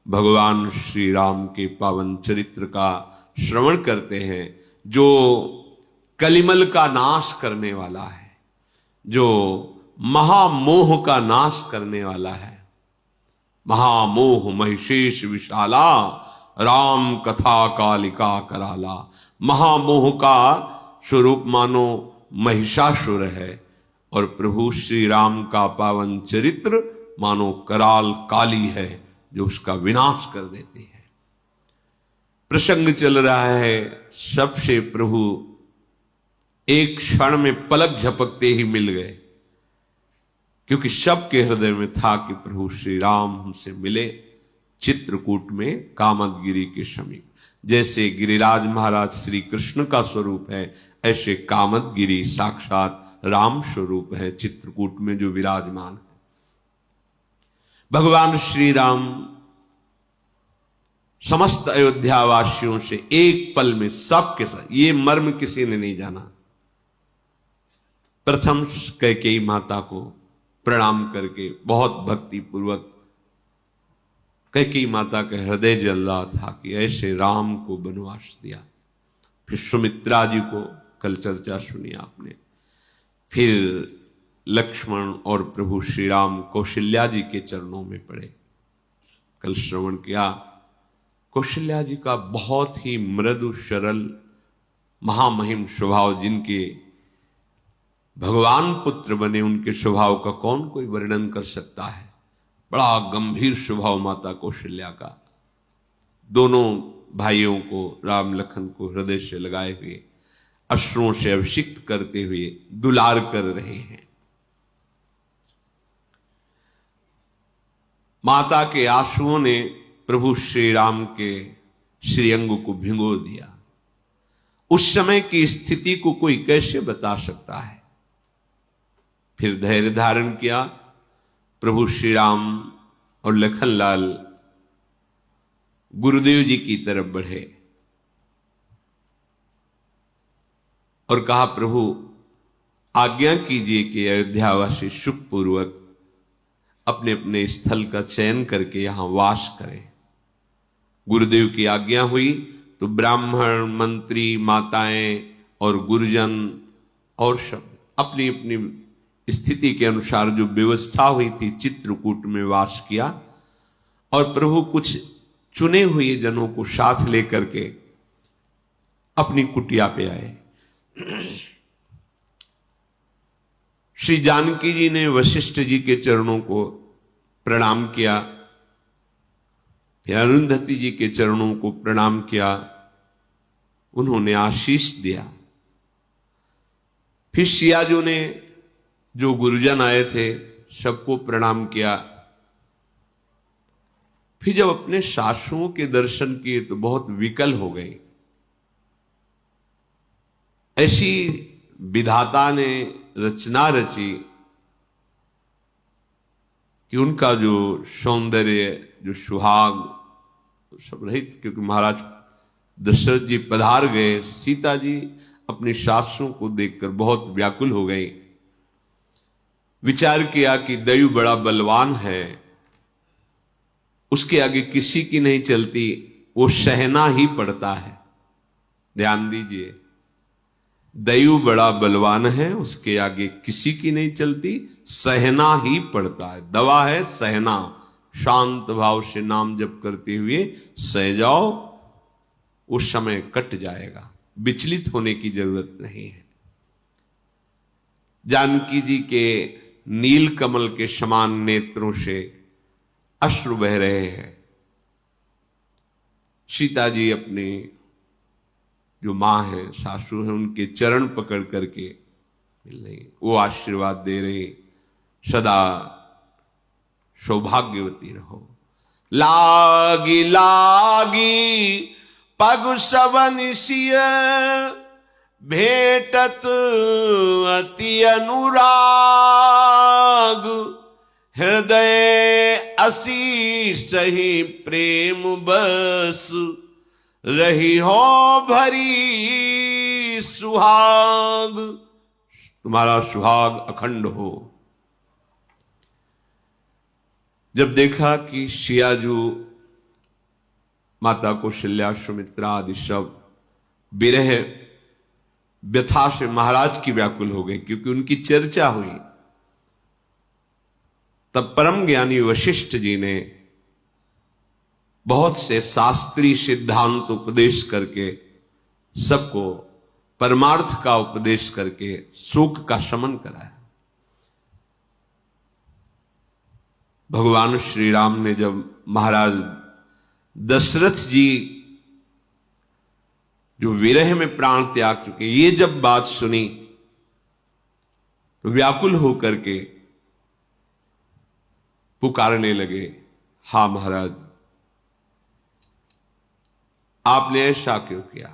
भगवान श्री राम के पावन चरित्र का श्रवण करते हैं, जो कलिमल का नाश करने वाला है, जो महामोह का नाश करने वाला है। महामोह महिषेश विशाला, राम कथा कालिका कराला। महामोह का स्वरूप मानो महिषासुर है और प्रभु श्री राम का पावन चरित्र मानो कराल काली है, जो उसका विनाश कर देती है। प्रसंग चल रहा है, सबसे प्रभु एक क्षण में पलक झपकते ही मिल गए, क्योंकि सबके हृदय में था कि प्रभु श्री राम हमसे मिले चित्रकूट में कामदगिरी के समीप। जैसे गिरिराज महाराज श्री कृष्ण का स्वरूप है, ऐसे कामदगिरी साक्षात राम स्वरूप है, चित्रकूट में जो विराजमान है। भगवान श्री राम समस्त अयोध्यावासियों से एक पल में सबके साथ, ये मर्म किसी ने नहीं जाना। प्रथम कैकेयी माता को प्रणाम करके बहुत भक्ति पूर्वक कैकेयी माता का हृदय जल रहा था कि ऐसे राम को वनवास दिया। फिर सुमित्रा जी को कल चर्चा सुनी आपने, फिर लक्ष्मण और प्रभु श्री राम कौशल्या जी के चरणों में पड़े, कल श्रवण किया। कौशल्या जी का बहुत ही मृदु सरल महामहिम स्वभाव, जिनके भगवान पुत्र बने उनके स्वभाव का कौन कोई वर्णन कर सकता है। बड़ा गंभीर स्वभाव माता कौशल्या का, दोनों भाइयों को राम लखन को हृदय से लगाए हुए अश्रुओं से अभिषिक्त करते हुए दुलार कर रहे हैं। माता के आंसुओं ने प्रभु श्री राम के श्रीअंग को भिगो दिया। उस समय की स्थिति को कोई कैसे बता सकता है। फिर धैर्य धारण किया, प्रभु श्री राम और लखनलाल गुरुदेव जी की तरफ बढ़े और कहा, प्रभु आज्ञा कीजिए कि अयोध्यावासी सुखपूर्वक अपने अपने स्थल का चयन करके यहां वास करें। गुरुदेव की आज्ञा हुई तो ब्राह्मण, मंत्री, माताएं और गुरुजन और सब अपनी अपनी स्थिति के अनुसार जो व्यवस्था हुई थी चित्रकूट में वास किया। और प्रभु कुछ चुने हुए जनों को साथ लेकर के अपनी कुटिया पे आए। श्री जानकी जी ने वशिष्ठ जी के चरणों को प्रणाम किया, फिर अरुंधति जी के चरणों को प्रणाम किया, उन्होंने आशीष दिया। फिर सियाजू ने, जो गुरुजन आए थे, सबको प्रणाम किया। फिर जब अपने सासुओं के दर्शन किए तो बहुत विकल हो गए। ऐसी विधाता ने रचना रची कि उनका जो सौंदर्य, जो सुहाग सब रहित, क्योंकि महाराज दशरथ जी पधार गए। सीता जी अपनी सासुओं को देखकर बहुत व्याकुल हो गई। विचार किया कि दयु बड़ा बलवान है, उसके आगे किसी की नहीं चलती, वो सहना ही पड़ता है। ध्यान दीजिए, दयु बड़ा बलवान है, उसके आगे किसी की नहीं चलती, सहना ही पड़ता है। दवा है सहना, शांत भाव से नाम जप करते हुए सह जाओ, उस समय कट जाएगा, विचलित होने की जरूरत नहीं है। जानकी जी के नील कमल के समान नेत्रों से अश्रु बह रहे हैं। सीता जी अपने जो मां है, सासू है, उनके चरण पकड़ करके मिल रही, वो आशीर्वाद दे रहे, सदा सौभाग्यवती रहो। लागी लागी पग सबन सिय, भेटत अति अनुराग, हृदय असी सही प्रेम बस, रही हो भरी सुहाग। तुम्हारा सुहाग अखंड हो। जब देखा कि सियाजू माता कौशल्या, सुमित्रा आदि सब विरह व्यथा से महाराज की व्याकुल हो गई, क्योंकि उनकी चर्चा हुई। तब परम ज्ञानी वशिष्ठ जी ने बहुत से शास्त्रीय सिद्धांत उपदेश करके, सबको परमार्थ का उपदेश करके शोक का शमन कराया। भगवान श्री राम ने जब महाराज दशरथ जी जो विरह में प्राण त्याग चुके, ये जब बात सुनी तो व्याकुल होकर के पुकारने लगे, हा महाराज, आपने ऐसा क्यों किया?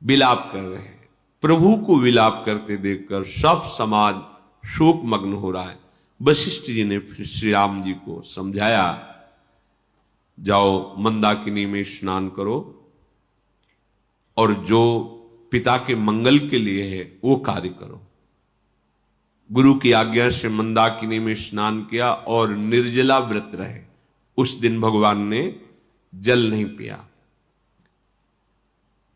विलाप कर रहे हैं। प्रभु को विलाप करते देखकर सब समाज शोक मग्न हो रहा है। वशिष्ठ जी ने फिर श्री राम जी को समझाया, जाओ मंदाकिनी में स्नान करो और जो पिता के मंगल के लिए है वो कार्य करो। गुरु की आज्ञा से मंदाकिनी में स्नान किया और निर्जला व्रत रहे। उस दिन भगवान ने जल नहीं पिया।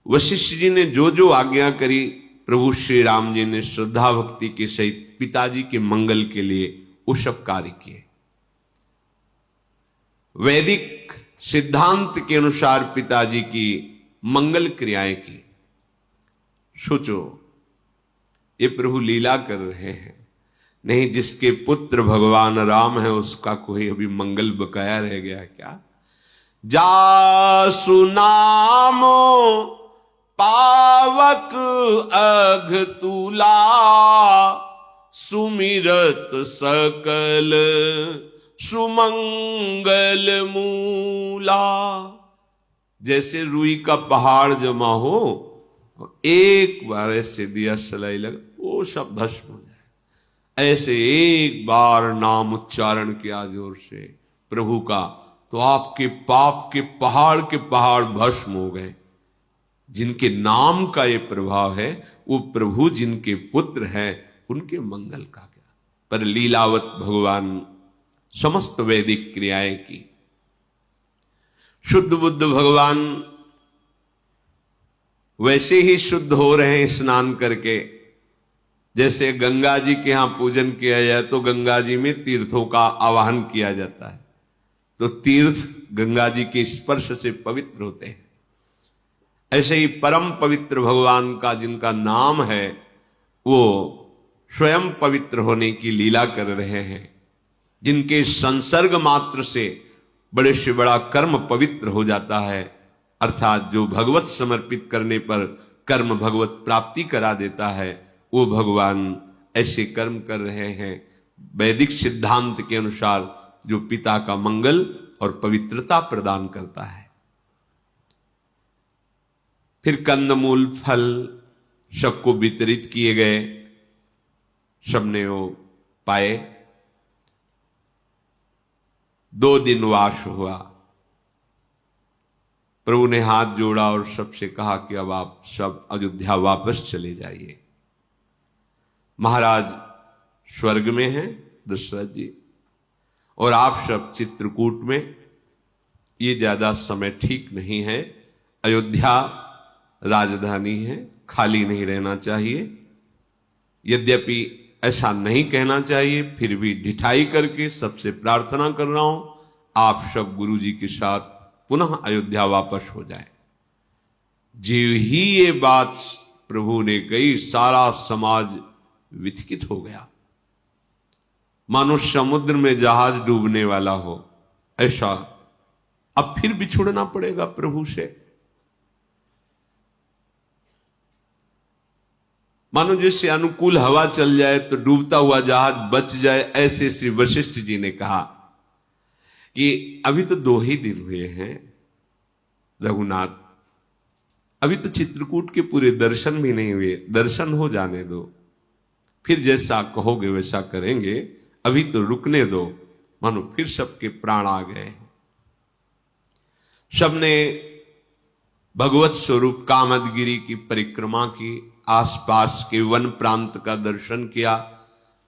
वशिष्ठ जी ने जो जो आज्ञा करी, प्रभु श्री राम जी ने श्रद्धा भक्ति के सहित पिताजी के मंगल के लिए वो सब कार्य किए। वैदिक सिद्धांत के अनुसार पिताजी की मंगल क्रियाएं की। सोचो, ये प्रभु लीला कर रहे हैं। नहीं, जिसके पुत्र भगवान राम है उसका कोई अभी मंगल बकाया रह गया क्या? जासु नामो पावक अघ तुला, सुमिरत सकल सुमंगल मूला। जैसे रुई का पहाड़ जमा हो, एक बार ऐसे दिया सलाई लगा, वो सब भस्म हो जाए। ऐसे एक बार नाम उच्चारण किया जोर से प्रभु का, तो आपके पाप के पहाड़ भस्म हो गए। जिनके नाम का ये प्रभाव है, वो प्रभु जिनके पुत्र हैं उनके मंगल का क्या। पर लीलावत भगवान समस्त वैदिक क्रियाएं की। शुद्ध बुद्ध भगवान वैसे ही शुद्ध हो रहे हैं स्नान करके। जैसे गंगा जी के यहां पूजन किया जाए तो गंगा जी में तीर्थों का आवाहन किया जाता है, तो तीर्थ गंगा जी के स्पर्श से पवित्र होते हैं। ऐसे ही परम पवित्र भगवान का जिनका नाम है, वो स्वयं पवित्र होने की लीला कर रहे हैं। जिनके संसर्ग मात्र से बड़े से बड़ा कर्म पवित्र हो जाता है, अर्थात जो भगवत समर्पित करने पर कर्म भगवत प्राप्ति करा देता है, वो भगवान ऐसे कर्म कर रहे हैं वैदिक सिद्धांत के अनुसार, जो पिता का मंगल और पवित्रता प्रदान करता है। फिर कंदमूल फल सबको वितरित किए गए, सबने वो पाए। 2 दिन वास हुआ। प्रभु ने हाथ जोड़ा और सबसे कहा कि अब आप सब अयोध्या वापस चले जाइए। महाराज स्वर्ग में हैं दशरथ जी, और आप सब चित्रकूट में। ये ज्यादा समय ठीक नहीं है। अयोध्या राजधानी है, खाली नहीं रहना चाहिए। यद्यपि ऐसा नहीं कहना चाहिए, फिर भी ढिठाई करके सबसे प्रार्थना कर रहा हूं, आप सब गुरु जी के साथ पुनः अयोध्या वापस हो जाए। जीव ही ये बात प्रभु ने कही, सारा समाज विचकित हो गया, मानो समुद्र में जहाज डूबने वाला हो। ऐसा अब फिर बिछुड़ना पड़ेगा प्रभु से, मानो जैसे अनुकूल हवा चल जाए तो डूबता हुआ जहाज बच जाए। ऐसे श्री वशिष्ठ जी ने कहा कि अभी तो 2 ही दिन हुए हैं रघुनाथ, अभी तो चित्रकूट के पूरे दर्शन भी नहीं हुए, दर्शन हो जाने दो, फिर जैसा कहोगे वैसा करेंगे, अभी तो रुकने दो। मानो फिर सबके प्राण आ गए। सबने भगवत स्वरूप कामदगिरी की परिक्रमा की, आसपास के वन प्रांत का दर्शन किया।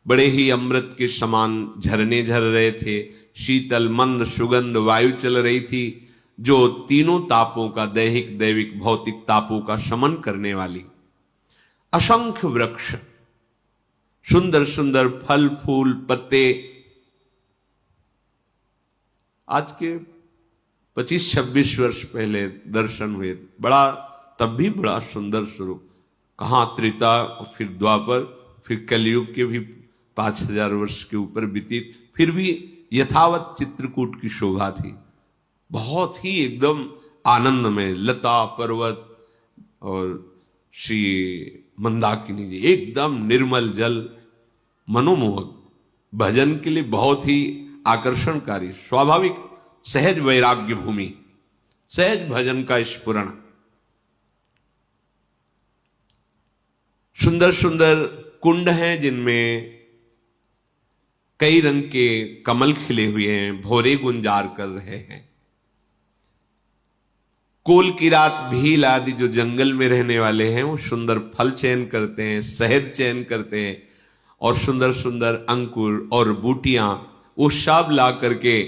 बड़े ही अमृत के समान झरने झर रहे थे, शीतल मंद सुगंध वायु चल रही थी, जो तीनों तापों का, दैहिक दैविक भौतिक तापों का शमन करने वाली। असंख्य वृक्ष, सुंदर सुंदर फल फूल पत्ते। आज के 25-26 वर्ष पहले दर्शन हुए, बड़ा, तब भी बड़ा सुंदर स्वरूप। कहाँ त्रेता, फिर द्वापर, फिर कलयुग के भी 5000 वर्ष के ऊपर व्यतीत, फिर भी यथावत चित्रकूट की शोभा थी। बहुत ही एकदम आनंद में लता पर्वत और श्री मंदाकिनी जी, एकदम निर्मल जल, मनोमोहक, भजन के लिए बहुत ही आकर्षणकारी, स्वाभाविक, सहज वैराग्य भूमि, सहज भजन का स्फुरण। सुंदर सुंदर कुंड हैं जिनमें कई रंग के कमल खिले हुए हैं, भौरे गुंजार कर रहे हैं। कोल की रात, भील आदि जो जंगल में रहने वाले हैं वो सुंदर फल चयन करते हैं, शहद चयन करते हैं, और सुंदर सुंदर अंकुर और बूटियां वो सब ला करके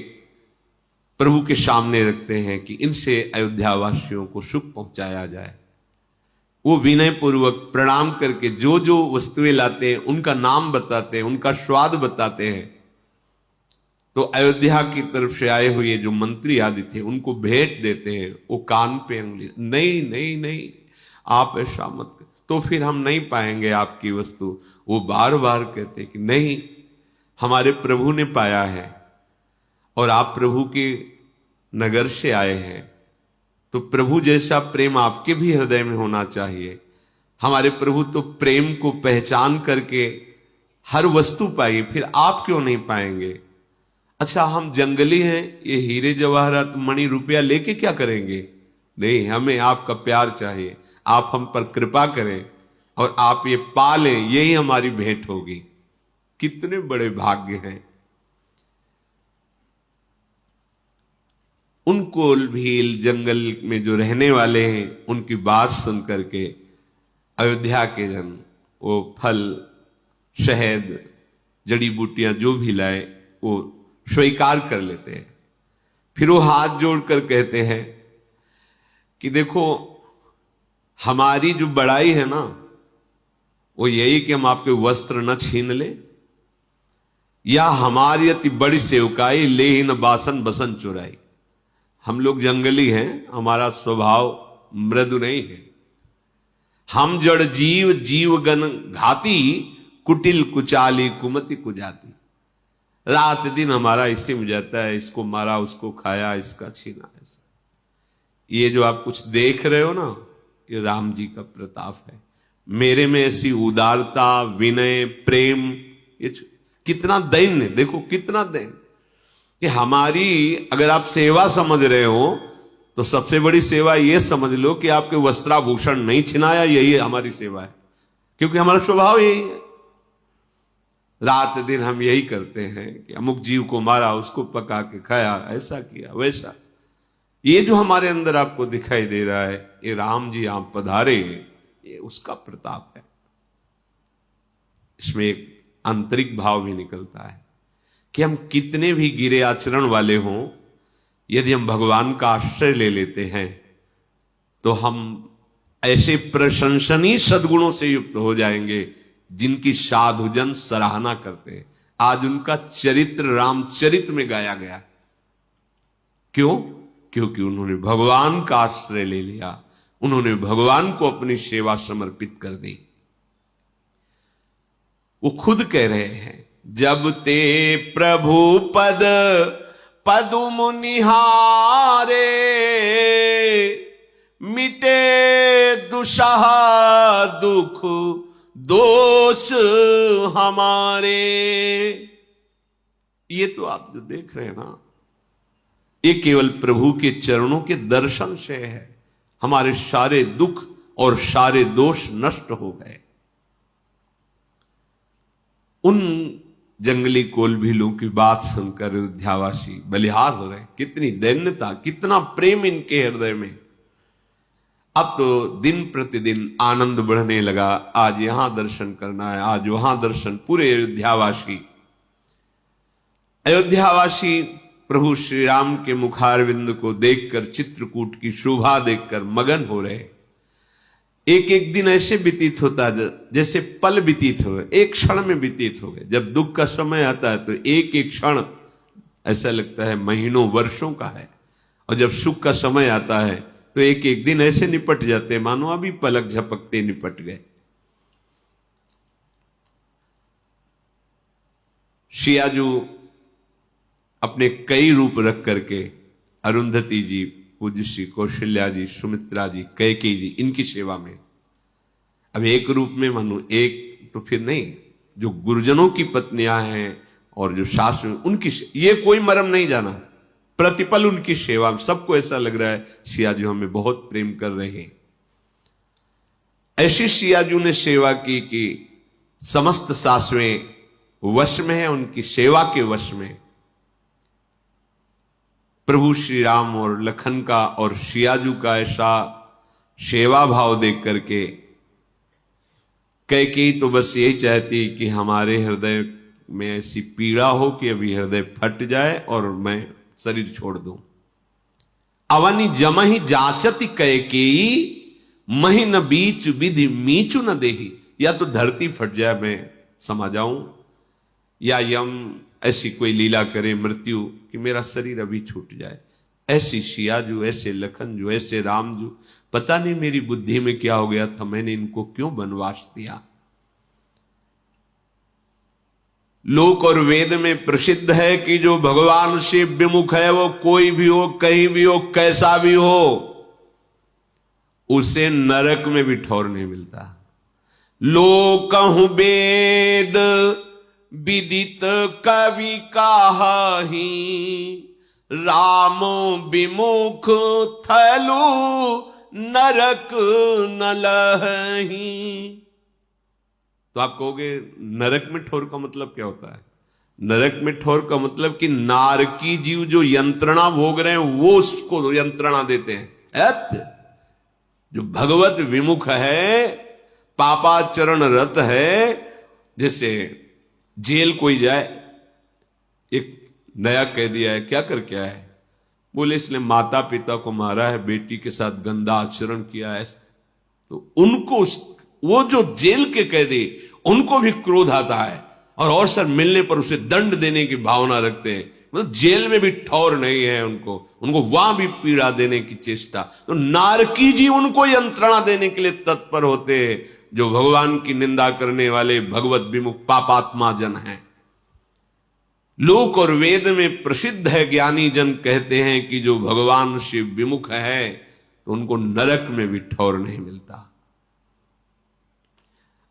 प्रभु के सामने रखते हैं कि इनसे अयोध्या वासियों को सुख पहुंचाया जाए। वो विनय पूर्वक प्रणाम करके जो जो वस्तुएं लाते हैं उनका नाम बताते हैं, उनका स्वाद बताते हैं। तो अयोध्या की तरफ से आए हुए जो मंत्री आदि थे उनको भेंट देते हैं। वो कान पे उंगली, नहीं नहीं नहीं, आप ऐसा मत कर, तो फिर हम नहीं पाएंगे आपकी वस्तु। वो बार बार कहते कि नहीं, हमारे प्रभु ने पाया है और आप प्रभु के नगर से आए हैं, तो प्रभु जैसा प्रेम आपके भी हृदय में होना चाहिए। हमारे प्रभु तो प्रेम को पहचान करके हर वस्तु पाई, फिर आप क्यों नहीं पाएंगे? अच्छा, हम जंगली हैं, ये हीरे जवाहरात मणि रुपया लेके क्या करेंगे? नहीं, हमें आपका प्यार चाहिए, आप हम पर कृपा करें और आप ये पा लें, यही हमारी भेंट होगी। कितने बड़े भाग्य हैं। उन कोल भील जंगल में जो रहने वाले हैं उनकी बात सुन करके अयोध्या के जन वो फल, शहद, जड़ी बूटियां जो भी लाए वो स्वीकार कर लेते हैं। फिर वो हाथ जोड़कर कहते हैं कि देखो, हमारी जो बड़ाई है ना वो यही कि हम आपके वस्त्र न छीन ले, या हमारी अति बड़ी सेवकाई ले ही न बासन बसन चुराई। हम लोग जंगली हैं, हमारा स्वभाव मृदु नहीं है। हम जड़ जीव, जीवगण घाती, कुटिल कुचाली कुमति कुजाती। रात दिन हमारा इसी में जाता है, इसको मारा, उसको खाया, इसका छीना। ऐसा ये जो आप कुछ देख रहे हो ना, ये राम जी का प्रताप है। मेरे में ऐसी उदारता, विनय, प्रेम, ये कितना दैन्य, देखो कितना दैन्य कि हमारी, अगर आप सेवा समझ रहे हो तो सबसे बड़ी सेवा ये समझ लो कि आपके वस्त्राभूषण नहीं छिनाया, यही हमारी सेवा है। क्योंकि हमारा स्वभाव यही है, रात दिन हम यही करते हैं कि अमुक जीव को मारा, उसको पका के खाया, ऐसा किया, वैसा। ये जो हमारे अंदर आपको दिखाई दे रहा है, ये राम जी आप पधारे, ये उसका प्रताप है। इसमें एक आंतरिक भाव भी निकलता है कि हम कितने भी गिरे आचरण वाले हों, यदि हम भगवान का आश्रय ले लेते हैं तो हम ऐसे प्रशंसनीय सद्गुणों से युक्त हो जाएंगे जिनकी साधुजन सराहना करते हैं। आज उनका चरित्र रामचरित में गाया गया। क्यों? क्योंकि उन्होंने भगवान का आश्रय ले लिया, उन्होंने भगवान को अपनी सेवा समर्पित कर दी। वो खुद कह रहे हैं, जब ते प्रभु पद पदुम निहारे, मिटे दुसह दुख दोष हमारे। ये तो आप जो देख रहे हैं ना, ये केवल प्रभु के चरणों के दर्शन से है। हमारे सारे दुख और सारे दोष नष्ट हो गए। उन जंगली कोलभीलों की बात सुनकर अयोध्यावासी बलिहार हो रहे। कितनी दैन्यता, कितना प्रेम इनके हृदय में। अब तो दिन प्रतिदिन आनंद बढ़ने लगा। आज यहां दर्शन करना है, आज वहां दर्शन। पूरे अयोध्यावासी प्रभु श्री राम के मुखारविंद को देखकर, चित्रकूट की शोभा देखकर मगन हो रहे। एक एक दिन ऐसे व्यतीत होता है जैसे पल व्यतीत हो गए, एक क्षण में व्यतीत हो गए। जब दुख का समय आता है तो एक एक क्षण ऐसा लगता है महीनों वर्षों का है, और जब सुख का समय आता है तो एक एक दिन ऐसे निपट जाते हैं मानो अभी पलक झपकते निपट गए। शियाजू अपने कई रूप रख करके अरुंधति जी, पूज्य श्री कौशल्या जी, सुमित्रा जी, कैकेयी जी, इनकी सेवा में। अब एक रूप में मानो एक तो फिर नहीं, जो गुरुजनों की पत्नियां हैं और जो सास में उनकी, ये कोई मरम नहीं जाना, प्रतिपल उनकी सेवा में सबको ऐसा लग रहा है शियाजू हमें बहुत प्रेम कर रहे हैं। ऐसी शियाजू ने सेवा की कि समस्त सासवें वश में है, उनकी सेवा के वश में। प्रभु श्री राम और लखन का और शियाजू का ऐसा सेवा भाव देख करके कैकेयी तो बस यही चाहती कि हमारे हृदय में ऐसी पीड़ा हो कि अभी हृदय फट जाए और मैं शरीर छोड़ दूं। अवनि जमहि जाचति कैकेयी, महि न बीच विधि मीचु न देही। या तो धरती फट जाए मैं समा जाऊं, या यम ऐसी कोई लीला करे मृत्यु कि मेरा शरीर अभी छूट जाए। ऐसी शियाजू, ऐसे लखनजू, ऐसे रामजू, पता नहीं मेरी बुद्धि में क्या हो गया था, मैंने इनको क्यों वनवास दिया। लोक और वेद में प्रसिद्ध है कि जो भगवान से विमुख है वो कोई भी हो, कहीं भी हो, कैसा भी हो, उसे नरक में भी ठौर नहीं मिलता। लोकहु वेद विदित कवि काहि, रामो विमुख थलु नरक न लहहि। तो आप कहोगे नरक में ठौर का मतलब क्या होता है? नरक में ठौर का मतलब कि नारकी जीव जो यंत्रणा भोग रहे हैं वो उसको यंत्रणा देते हैं। जो भगवत विमुख है, पापाचरण रत है, जैसे जेल कोई जाए, एक नया कैदी आया, क्या करके आया है? बोले इसने माता पिता को मारा है, बेटी के साथ गंदा आचरण किया है। तो उनको, वो जो जेल के कैदी, उनको भी क्रोध आता है और अवसर मिलने पर उसे दंड देने की भावना रखते हैं। मतलब जेल में भी ठौर नहीं है उनको वहां भी पीड़ा देने की चेष्टा। तो नारकी जी उनको यंत्रणा देने के लिए तत्पर होते हैं जो भगवान की निंदा करने वाले भगवत विमुख पापात्मा जन हैं। लोक और वेद में प्रसिद्ध है, ज्ञानी जन कहते हैं कि जो भगवान से विमुख है तो उनको नरक में भी ठौर नहीं मिलता।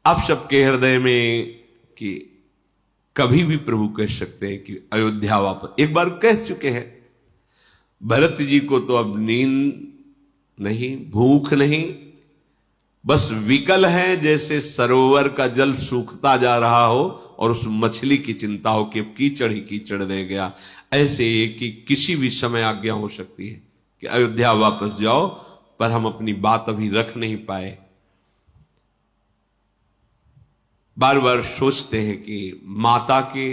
आप सबके हृदय में कि कभी भी प्रभु कह सकते हैं कि अयोध्या वापस, एक बार कह चुके हैं। भरत जी को तो अब नींद नहीं, भूख नहीं, बस विकल है, जैसे सरोवर का जल सूखता जा रहा हो और उस मछली की चिंता हो कि कीचड़ ही कीचड़ रह गया। ऐसे ही कि किसी भी समय आज्ञा हो सकती है कि अयोध्या वापस जाओ, पर हम अपनी बात अभी रख नहीं पाए। बार बार सोचते हैं कि माता के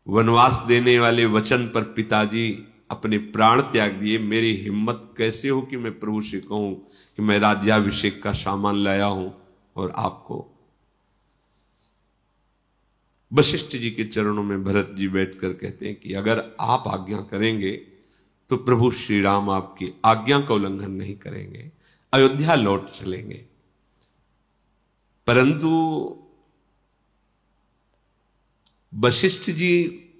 वनवास देने वाले वचन पर पिताजी अपने प्राण त्याग दिए। मेरी हिम्मत कैसे हो कि मैं प्रभु से कहूं कि मैं राज्याभिषेक का सामान लाया हूं और आपको। वशिष्ठ जी के चरणों में भरत जी बैठकर कहते हैं कि अगर आप आज्ञा करेंगे तो प्रभु श्री राम आपकी आज्ञा का उल्लंघन नहीं करेंगे, अयोध्या लौट चलेंगे। परंतु वशिष्ठ जी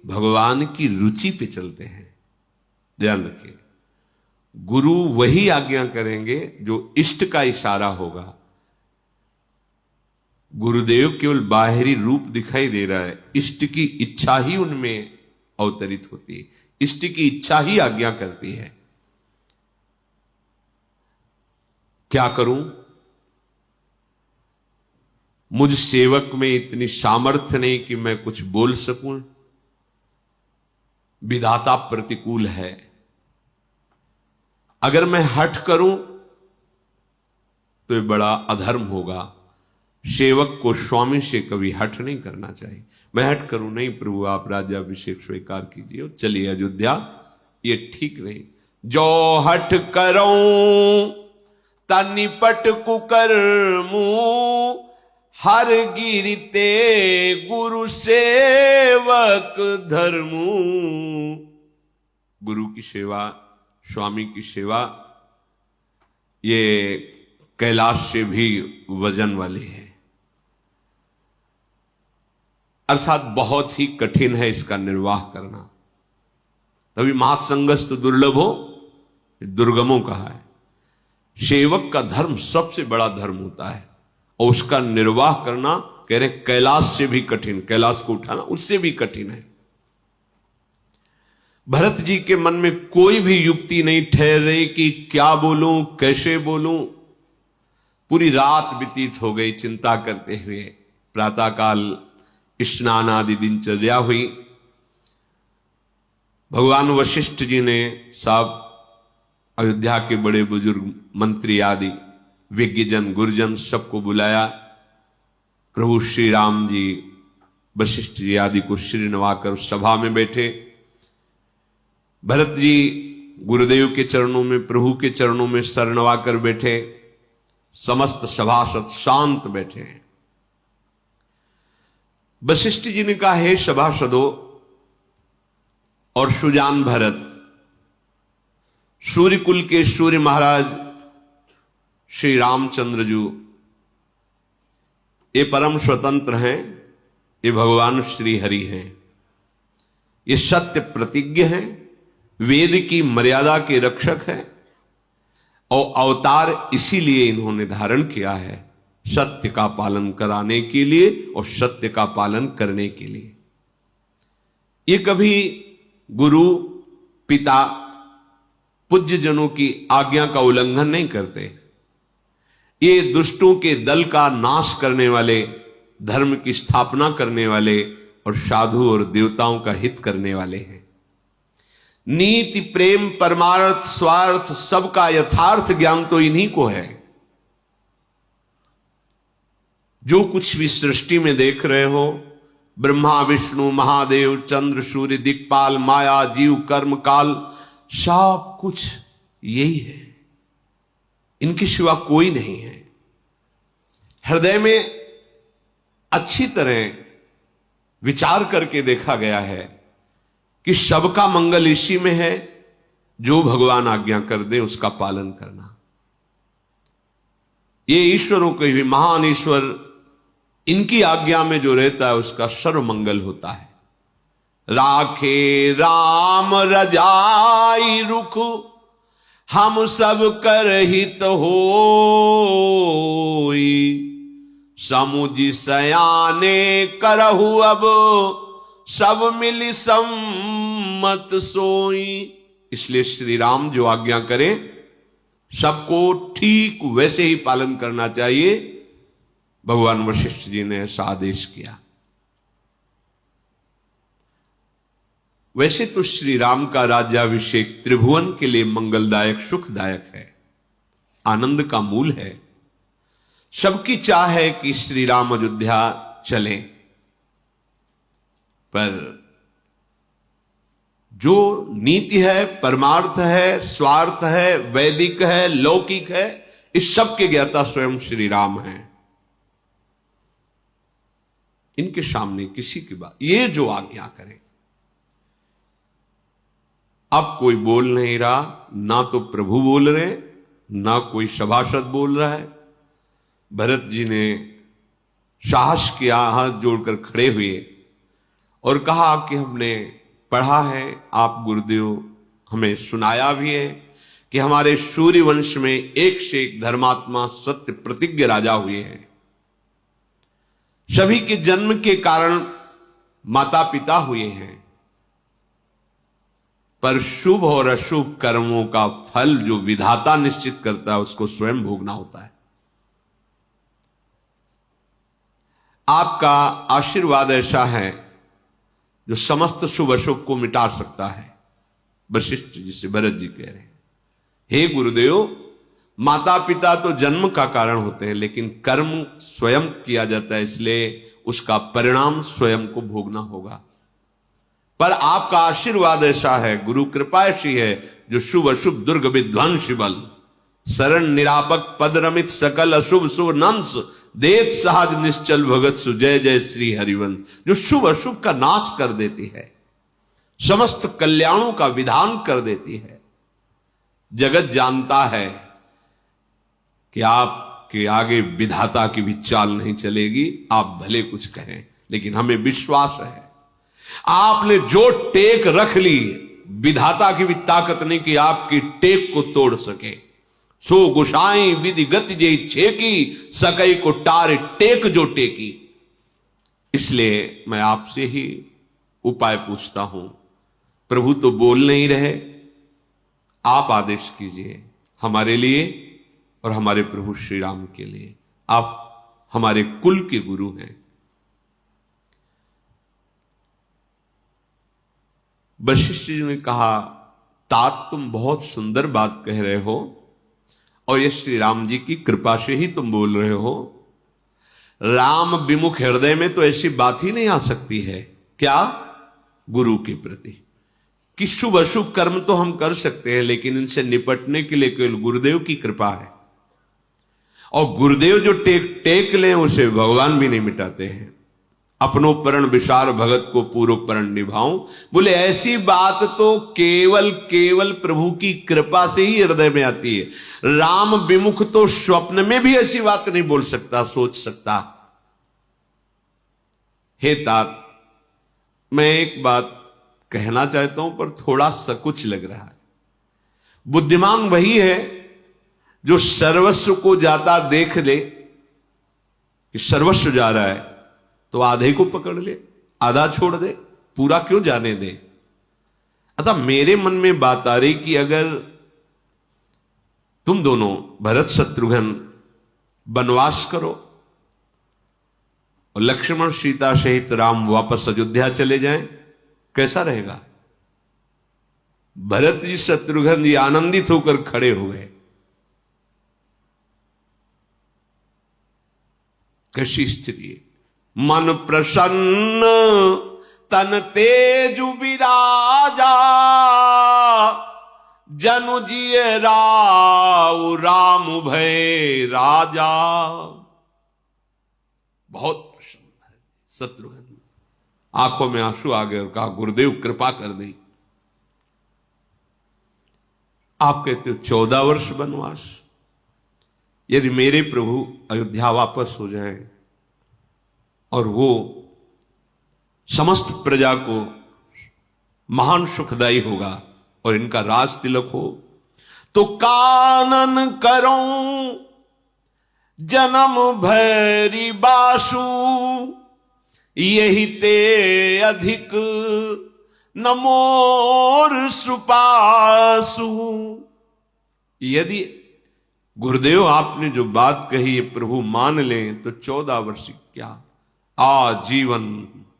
भगवान की रुचि पे चलते हैं। ध्यान रखिए, गुरु वही आज्ञा करेंगे जो इष्ट का इशारा होगा। गुरुदेव केवल बाहरी रूप दिखाई दे रहा है, इष्ट की इच्छा ही उनमें अवतरित होती है, इष्ट की इच्छा ही आज्ञा करती है। क्या करूं? मुझ सेवक में इतनी सामर्थ्य नहीं कि मैं कुछ बोल सकूं। विधाता प्रतिकूल है। अगर मैं हठ करूं तो ये बड़ा अधर्म होगा। सेवक को स्वामी से कभी हट नहीं करना चाहिए। मैं हट करूं नहीं प्रभु, आप राज्याभिषेक स्वीकार कीजिए और चलिए अयोध्या, ये ठीक नहीं। जो हट करो तनिपट कुकर्मू, हर गिरते गुरु सेवक धर्मू। गुरु की सेवा, स्वामी की सेवा, ये कैलाश से भी वजन वाली है, अर्थात बहुत ही कठिन है इसका निर्वाह करना। तभी मातसंगस्त दुर्लभ हो, दुर्गमों कहा है। सेवक का धर्म सबसे बड़ा धर्म होता है और उसका निर्वाह करना, कह रहे कैलाश से भी कठिन, कैलाश को उठाना उससे भी कठिन है। भरत जी के मन में कोई भी युक्ति नहीं ठहर रही कि क्या बोलूं, कैसे बोलूं। पूरी रात व्यतीत हो गई चिंता करते हुए। प्रातःकाल स्नान आदि दिनचर्या हुई। भगवान वशिष्ठ जी ने सब अयोध्या के बड़े बुजुर्ग मंत्री आदि विज्ञजन गुरुजन सबको बुलाया। प्रभु श्री राम जी वशिष्ठ जी आदि को श्री नवाकर सभा में बैठे। भरत जी गुरुदेव के चरणों में, प्रभु के चरणों में सर नवाकर बैठे। समस्त सभासद शांत बैठे हैं। वशिष्ठ जी ने कहा, हे सभासदों और सुजान भरत, सूर्य कुल के सूर्य महाराज श्री रामचंद्र जी ये परम स्वतंत्र हैं, ये भगवान श्री हरि हैं, ये सत्य प्रतिज्ञ हैं, वेद की मर्यादा के रक्षक हैं और अवतार इसीलिए इन्होंने धारण किया है, सत्य का पालन कराने के लिए और सत्य का पालन करने के लिए। ये कभी गुरु पिता पूज्य जनों की आज्ञा का उल्लंघन नहीं करते। ये दुष्टों के दल का नाश करने वाले, धर्म की स्थापना करने वाले और साधु और देवताओं का हित करने वाले हैं। नीति, प्रेम, परमार्थ, स्वार्थ सबका यथार्थ ज्ञान तो इन्हीं को है। जो कुछ भी सृष्टि में देख रहे हो, ब्रह्मा विष्णु महादेव चंद्र सूर्य दिक्पाल माया जीव कर्म काल, सब कुछ यही है, इनके सिवा कोई नहीं है। हृदय में अच्छी तरह विचार करके देखा गया है कि सबका मंगल इसी में है, जो भगवान आज्ञा कर दे उसका पालन करना। ये ईश्वरों के भी महान ईश्वर, इनकी आज्ञा में जो रहता है उसका सर्व मंगल होता है। राखे राम रजाई रुख, हम सब कर हित होई, समुझ सयाने करहु अब, सब मिली सम्मत सोई। इसलिए श्री राम जो आज्ञा करें सबको ठीक वैसे ही पालन करना चाहिए। भगवान वशिष्ठ जी ने ऐसा आदेश किया। वैसे तो श्री राम का राज्याभिषेक त्रिभुवन के लिए मंगलदायक सुखदायक है, आनंद का मूल है। सबकी चाह है कि श्री राम अयोध्या चले, पर जो नीति है, परमार्थ है, स्वार्थ है, वैदिक है, लौकिक है, इस सब के ज्ञाता स्वयं श्री राम हैं। इनके सामने किसी की बात, ये जो आज्ञा करें। अब कोई बोल नहीं रहा, ना तो प्रभु बोल रहे, ना कोई सभासद बोल रहा है। भरत जी ने साहस किया, हाथ जोड़कर खड़े हुए और कहा कि हमने पढ़ा है, आप गुरुदेव हमें सुनाया भी है कि हमारे सूर्य वंश में एक से एक धर्मात्मा सत्य प्रतिज्ञ राजा हुए हैं। सभी के जन्म के कारण माता पिता हुए हैं, पर शुभ और अशुभ कर्मों का फल जो विधाता निश्चित करता है उसको स्वयं भोगना होता है। आपका आशीर्वाद ऐसा है जो समस्त शुभ अशुभ को मिटा सकता है। वशिष्ठ जी से भरत जी कह रहे हैं, हे गुरुदेव, माता पिता तो जन्म का कारण होते हैं, लेकिन कर्म स्वयं किया जाता है, इसलिए उसका परिणाम स्वयं को भोगना होगा। पर आपका आशीर्वाद ऐसा है, गुरु कृपा ऐसी है, जो शुभ अशुभ दुर्ग विध्वंस बल, शरण निरापक पद रमित सकल अशुभ शुभ नंस, देत सहज निश्चल भगत सु, जय जय श्री हरिवंश, जो शुभ अशुभ का नाश कर देती है, समस्त कल्याणों का विधान कर देती है। जगत जानता है कि आपके आगे विधाता की भी चाल नहीं चलेगी, आप भले कुछ कहें, लेकिन हमें विश्वास है आपने जो टेक रख ली, विधाता की भी ताकत नहीं कि आपकी टेक को तोड़ सके। सो गुसाई विधि गति जे छेकी, सकई को टार टेक जो टेकी। इसलिए मैं आपसे ही उपाय पूछता हूं, प्रभु तो बोल नहीं रहे, आप आदेश कीजिए हमारे लिए और हमारे प्रभु श्री राम के लिए। आप हमारे कुल के गुरु हैं। वशिष्ठ जी ने कहा, तात तुम बहुत सुंदर बात कह रहे हो, और ये श्री राम जी की कृपा से ही तुम बोल रहे हो। राम विमुख हृदय में तो ऐसी बात ही नहीं आ सकती है। क्या? गुरु के प्रति कि शुभ अशुभ कर्म तो हम कर सकते हैं, लेकिन इनसे निपटने के लिए केवल गुरुदेव की कृपा है। और गुरुदेव जो टेक लें उसे भगवान भी नहीं मिटाते हैं। अपनो परण विशाल भगत को पूर्व परण निभाऊं, बोले ऐसी बात तो केवल प्रभु की कृपा से ही हृदय में आती है। राम विमुख तो स्वप्न में भी ऐसी बात नहीं बोल सकता, सोच सकता। हे तात, मैं एक बात कहना चाहता हूं, पर थोड़ा सकुच लग रहा है। बुद्धिमान वही है जो सर्वस्व को जाता देख ले कि सर्वस्व जा रहा है, तो आधे को पकड़ ले, आधा छोड़ दे, पूरा क्यों जाने दे। अतः मेरे मन में बात आ रही कि अगर तुम दोनों भरत शत्रुघ्न वनवास करो और लक्ष्मण सीता सहित राम वापस अयोध्या चले जाएं, कैसा रहेगा? भरत जी शत्रुघ्न जी आनंदित होकर खड़े हुए। कैसी स्थिति? मन प्रसन्न तन तेजु विराजा, जनु जिय राव राम भय राजा। बहुत प्रसन्न है शत्रुघ्न, आंखों में आंसू आ गए और कहा, गुरुदेव कृपा कर दें। आप कहते हो 14 वर्ष वनवास, यदि मेरे प्रभु अयोध्या वापस हो जाएं और वो समस्त प्रजा को महान सुखदायी होगा और इनका राज तिलक हो, तो कानन करूं जन्म भैरी बासु, यही ते अधिक न मोर सुपासु। यदि गुरुदेव आपने जो बात कही ये प्रभु मान लें, तो 14 वर्ष क्या, आजीवन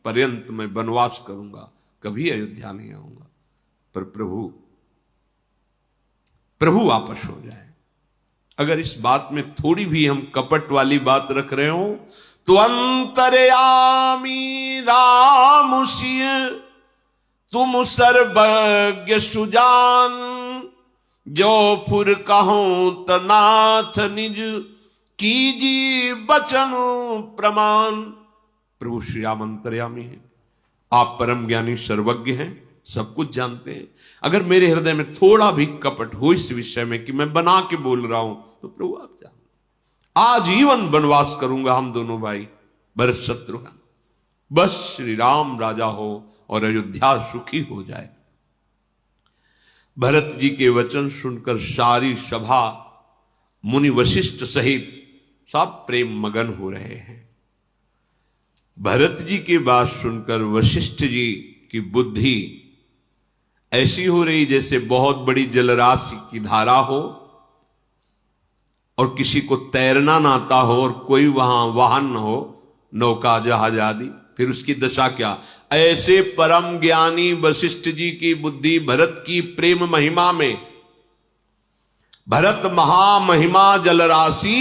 पर्यंत मैं वनवास करूंगा, कभी अयोध्या नहीं आऊंगा। पर प्रभु वापस हो जाए। अगर इस बात में थोड़ी भी हम कपट वाली बात रख रहे हो, तो अंतर्यामी राम सिंह तुम सर्वज्ञ सुजान, जो फुर कहूं तनाथ निज कीजी बचन प्रमाण। प्रभु श्री राम अंतर्यामी है, आप परम ज्ञानी सर्वज्ञ हैं, सब कुछ जानते हैं। अगर मेरे हृदय में थोड़ा भी कपट हो इस विषय में कि मैं बना के बोल रहा हूं, तो प्रभु आप जान, आजीवन वनवास करूंगा हम दोनों भाई भरत शत्रुघ्न, बस श्री राम राजा हो और अयोध्या सुखी हो जाए। भरत जी के वचन सुनकर सारी सभा मुनि वशिष्ठ सहित सब प्रेम मगन हो रहे हैं। भरत जी की बात सुनकर वशिष्ठ जी की बुद्धि ऐसी हो रही जैसे बहुत बड़ी जलराशि की धारा हो और किसी को तैरना ना आता हो और कोई वहां वाहन न हो, नौका जहाज आदि, फिर उसकी दशा क्या। ऐसे परम ज्ञानी वशिष्ठ जी की बुद्धि भरत की प्रेम महिमा में भरत महामहिमा जलराशि